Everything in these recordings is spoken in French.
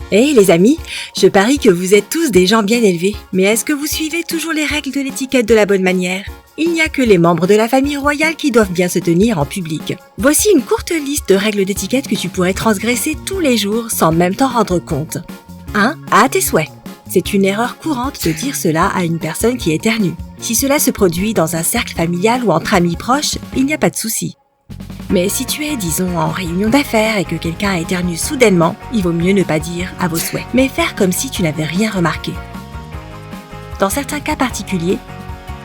Hey les amis, je parie que vous êtes tous des gens bien élevés, mais est-ce que vous suivez toujours les règles de l'étiquette de la bonne manière ? Il n'y a que les membres de la famille royale qui doivent bien se tenir en public. Voici une courte liste de règles d'étiquette que tu pourrais transgresser tous les jours sans même t'en rendre compte. 1. À tes souhaits. C'est une erreur courante de dire cela à une personne qui éternue. Si cela se produit dans un cercle familial ou entre amis proches, il n'y a pas de souci. Mais si tu es, disons, en réunion d'affaires et que quelqu'un éternue soudainement, il vaut mieux ne pas dire « à vos souhaits », mais faire comme si tu n'avais rien remarqué. Dans certains cas particuliers,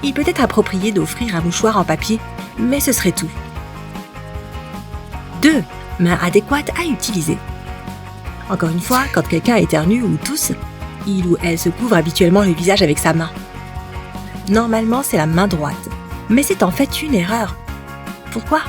il peut être approprié d'offrir un mouchoir en papier, mais ce serait tout. 2. Main adéquate à utiliser. Encore une fois, quand quelqu'un éternue ou tousse, il ou elle se couvre habituellement le visage avec sa main. Normalement, c'est la main droite, mais c'est en fait une erreur. Pourquoi ?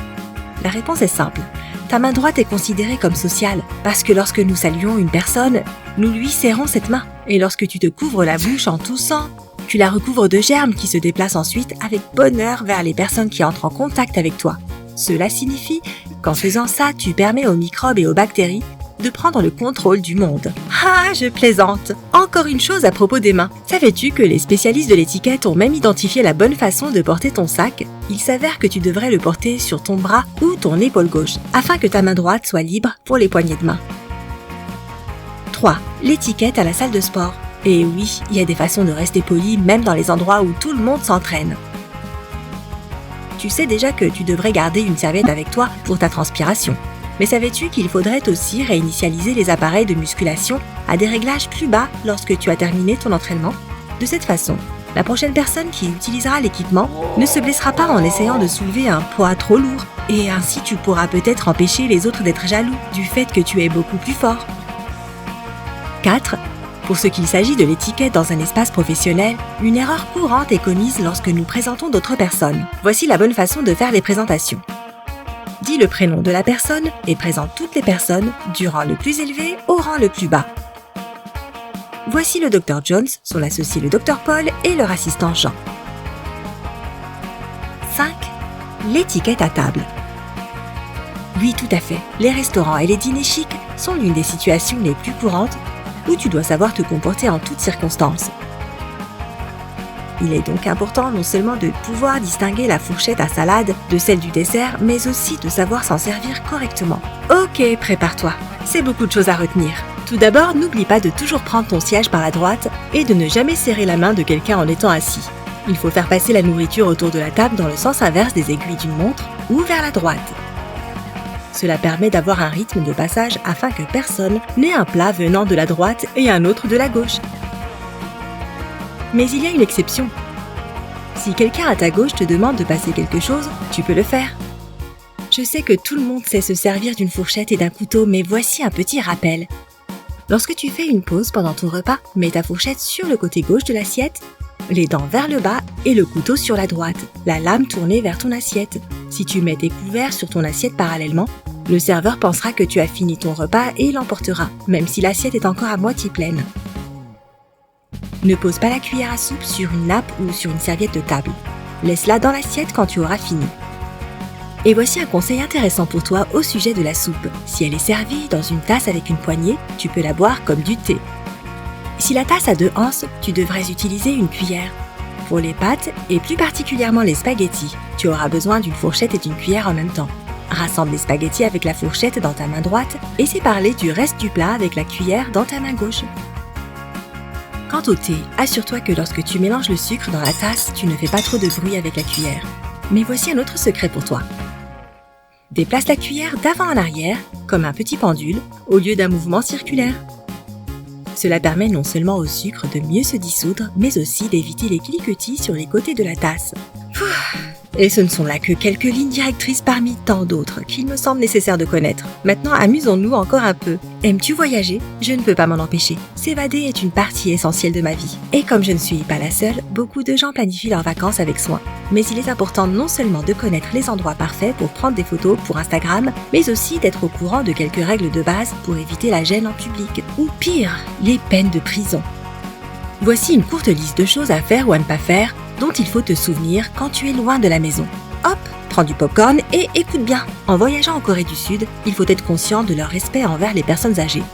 La réponse est simple. Ta main droite est considérée comme sociale parce que lorsque nous saluons une personne, nous lui serrons cette main. Et lorsque tu te couvres la bouche en toussant, tu la recouvres de germes qui se déplacent ensuite avec bonheur vers les personnes qui entrent en contact avec toi. Cela signifie qu'en faisant ça, tu permets aux microbes et aux bactéries de prendre le contrôle du monde. Ah, je plaisante. Encore une chose à propos des mains. Savais-tu que les spécialistes de l'étiquette ont même identifié la bonne façon de porter ton sac ? Il s'avère que tu devrais le porter sur ton bras ou ton épaule gauche, afin que ta main droite soit libre pour les poignées de main. 3. L'étiquette à la salle de sport. Et oui, il y a des façons de rester poli même dans les endroits où tout le monde s'entraîne. Tu sais déjà que tu devrais garder une serviette avec toi pour ta transpiration. Mais savais-tu qu'il faudrait aussi réinitialiser les appareils de musculation à des réglages plus bas lorsque tu as terminé ton entraînement ? De cette façon, la prochaine personne qui utilisera l'équipement ne se blessera pas en essayant de soulever un poids trop lourd. Et ainsi tu pourras peut-être empêcher les autres d'être jaloux du fait que tu es beaucoup plus fort. 4. Pour ce qu'il s'agit de l'étiquette dans un espace professionnel, une erreur courante est commise lorsque nous présentons d'autres personnes. Voici la bonne façon de faire les présentations. Dis le prénom de la personne et présente toutes les personnes du rang le plus élevé au rang le plus bas. Voici le Dr Jones, son associé le Dr Paul et leur assistant Jean. 5. L'étiquette à table. Oui, tout à fait. Les restaurants et les dîners chics sont l'une des situations les plus courantes où tu dois savoir te comporter en toutes circonstances. Il est donc important non seulement de pouvoir distinguer la fourchette à salade de celle du dessert, mais aussi de savoir s'en servir correctement. Ok, prépare-toi. C'est beaucoup de choses à retenir. Tout d'abord, n'oublie pas de toujours prendre ton siège par la droite et de ne jamais serrer la main de quelqu'un en étant assis. Il faut faire passer la nourriture autour de la table dans le sens inverse des aiguilles d'une montre ou vers la droite. Cela permet d'avoir un rythme de passage afin que personne n'ait un plat venant de la droite et un autre de la gauche. Mais il y a une exception. Si quelqu'un à ta gauche te demande de passer quelque chose, tu peux le faire. Je sais que tout le monde sait se servir d'une fourchette et d'un couteau, mais voici un petit rappel. Lorsque tu fais une pause pendant ton repas, mets ta fourchette sur le côté gauche de l'assiette, les dents vers le bas et le couteau sur la droite, la lame tournée vers ton assiette. Si tu mets tes couverts sur ton assiette parallèlement, le serveur pensera que tu as fini ton repas et l'emportera, même si l'assiette est encore à moitié pleine. Ne pose pas la cuillère à soupe sur une nappe ou sur une serviette de table. Laisse-la dans l'assiette quand tu auras fini. Et voici un conseil intéressant pour toi au sujet de la soupe. Si elle est servie dans une tasse avec une poignée, tu peux la boire comme du thé. Si la tasse a 2 anses, tu devrais utiliser une cuillère. Pour les pâtes, et plus particulièrement les spaghettis, tu auras besoin d'une fourchette et d'une cuillère en même temps. Rassemble les spaghettis avec la fourchette dans ta main droite et sépare-les du reste du plat avec la cuillère dans ta main gauche. Quant au thé, assure-toi que lorsque tu mélanges le sucre dans la tasse, tu ne fais pas trop de bruit avec la cuillère. Mais voici un autre secret pour toi. Déplace la cuillère d'avant en arrière, comme un petit pendule, au lieu d'un mouvement circulaire. Cela permet non seulement au sucre de mieux se dissoudre, mais aussi d'éviter les cliquetis sur les côtés de la tasse. Et ce ne sont là que quelques lignes directrices parmi tant d'autres qu'il me semble nécessaire de connaître. Maintenant, amusons-nous encore un peu. Aimes-tu voyager ? Je ne peux pas m'en empêcher. S'évader est une partie essentielle de ma vie. Et comme je ne suis pas la seule, beaucoup de gens planifient leurs vacances avec soin. Mais il est important non seulement de connaître les endroits parfaits pour prendre des photos pour Instagram, mais aussi d'être au courant de quelques règles de base pour éviter la gêne en public. Ou pire, les peines de prison. Voici une courte liste de choses à faire ou à ne pas faire dont il faut te souvenir quand tu es loin de la maison. Hop, prends du popcorn et écoute bien. En voyageant en Corée du Sud, il faut être conscient de leur respect envers les personnes âgées.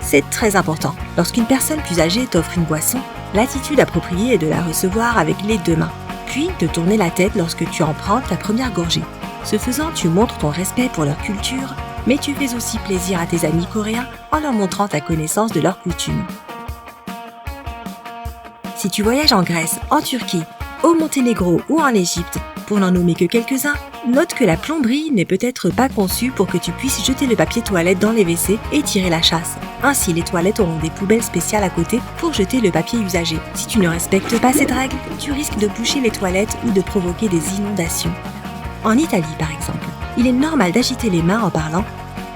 C'est très important. Lorsqu'une personne plus âgée t'offre une boisson, l'attitude appropriée est de la recevoir avec les deux mains, puis de tourner la tête lorsque tu en prends ta première gorgée. Ce faisant, tu montres ton respect pour leur culture, mais tu fais aussi plaisir à tes amis coréens en leur montrant ta connaissance de leurs coutumes. Si tu voyages en Grèce, en Turquie, au Monténégro ou en Égypte, pour n'en nommer que quelques-uns, note que la plomberie n'est peut-être pas conçue pour que tu puisses jeter le papier toilette dans les WC et tirer la chasse. Ainsi, les toilettes auront des poubelles spéciales à côté pour jeter le papier usagé. Si tu ne respectes pas cette règle, tu risques de boucher les toilettes ou de provoquer des inondations. En Italie, par exemple, il est normal d'agiter les mains en parlant,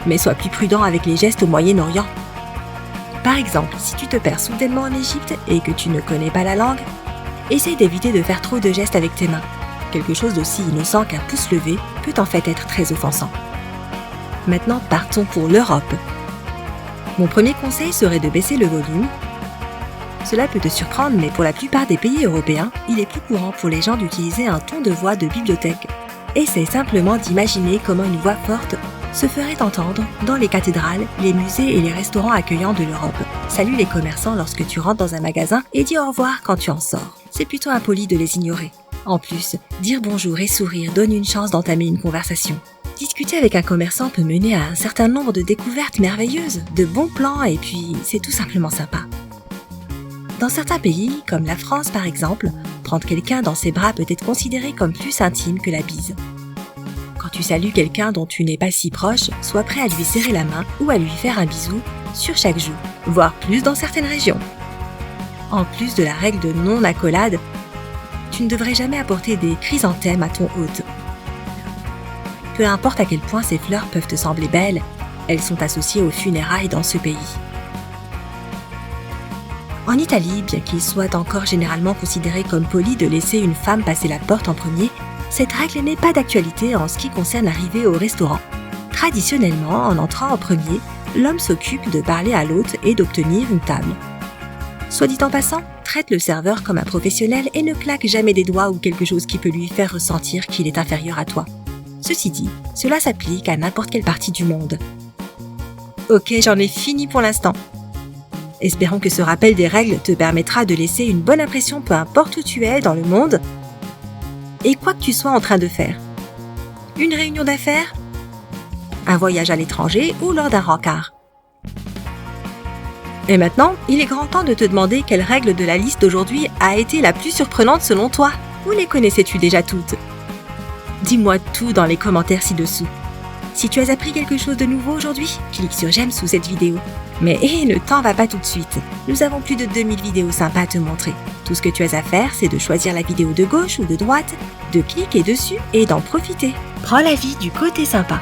mais sois plus prudent avec les gestes au Moyen-Orient. Par exemple, si tu te perds soudainement en Égypte et que tu ne connais pas la langue, essaye d'éviter de faire trop de gestes avec tes mains. Quelque chose d'aussi innocent qu'un pouce levé peut en fait être très offensant. Maintenant, partons pour l'Europe. Mon premier conseil serait de baisser le volume. Cela peut te surprendre, mais pour la plupart des pays européens, il est plus courant pour les gens d'utiliser un ton de voix de bibliothèque. Essaie simplement d'imaginer comment une voix forte se ferait entendre dans les cathédrales, les musées et les restaurants accueillants de l'Europe. Salue les commerçants lorsque tu rentres dans un magasin et dis au revoir quand tu en sors. C'est plutôt impoli de les ignorer. En plus, dire bonjour et sourire donne une chance d'entamer une conversation. Discuter avec un commerçant peut mener à un certain nombre de découvertes merveilleuses, de bons plans et puis c'est tout simplement sympa. Dans certains pays, comme la France par exemple, prendre quelqu'un dans ses bras peut être considéré comme plus intime que la bise. Quand tu salues quelqu'un dont tu n'es pas si proche, sois prêt à lui serrer la main ou à lui faire un bisou sur chaque joue, voire plus dans certaines régions. En plus de la règle de non-accolade, tu ne devrais jamais apporter des chrysanthèmes à ton hôte. Peu importe à quel point ces fleurs peuvent te sembler belles, elles sont associées aux funérailles dans ce pays. En Italie, bien qu'il soit encore généralement considéré comme poli de laisser une femme passer la porte en premier, cette règle n'est pas d'actualité en ce qui concerne l'arrivée au restaurant. Traditionnellement, en entrant en premier, l'homme s'occupe de parler à l'hôte et d'obtenir une table. Soit dit en passant, traite le serveur comme un professionnel et ne claque jamais des doigts ou quelque chose qui peut lui faire ressentir qu'il est inférieur à toi. Ceci dit, cela s'applique à n'importe quelle partie du monde. Ok, j'en ai fini pour l'instant. Espérons que ce rappel des règles te permettra de laisser une bonne impression peu importe où tu es dans le monde et quoi que tu sois en train de faire. Une réunion d'affaires, un voyage à l'étranger ou lors d'un rencard. Et maintenant, il est grand temps de te demander quelle règle de la liste d'aujourd'hui a été la plus surprenante selon toi. Ou les connaissais-tu déjà toutes? Dis-moi tout dans les commentaires ci-dessous. Si tu as appris quelque chose de nouveau aujourd'hui, clique sur j'aime sous cette vidéo. Mais ne t'en va pas tout de suite. Nous avons plus de 2000 vidéos sympas à te montrer. Tout ce que tu as à faire, c'est de choisir la vidéo de gauche ou de droite, de cliquer dessus et d'en profiter. Prends la vie du côté sympa.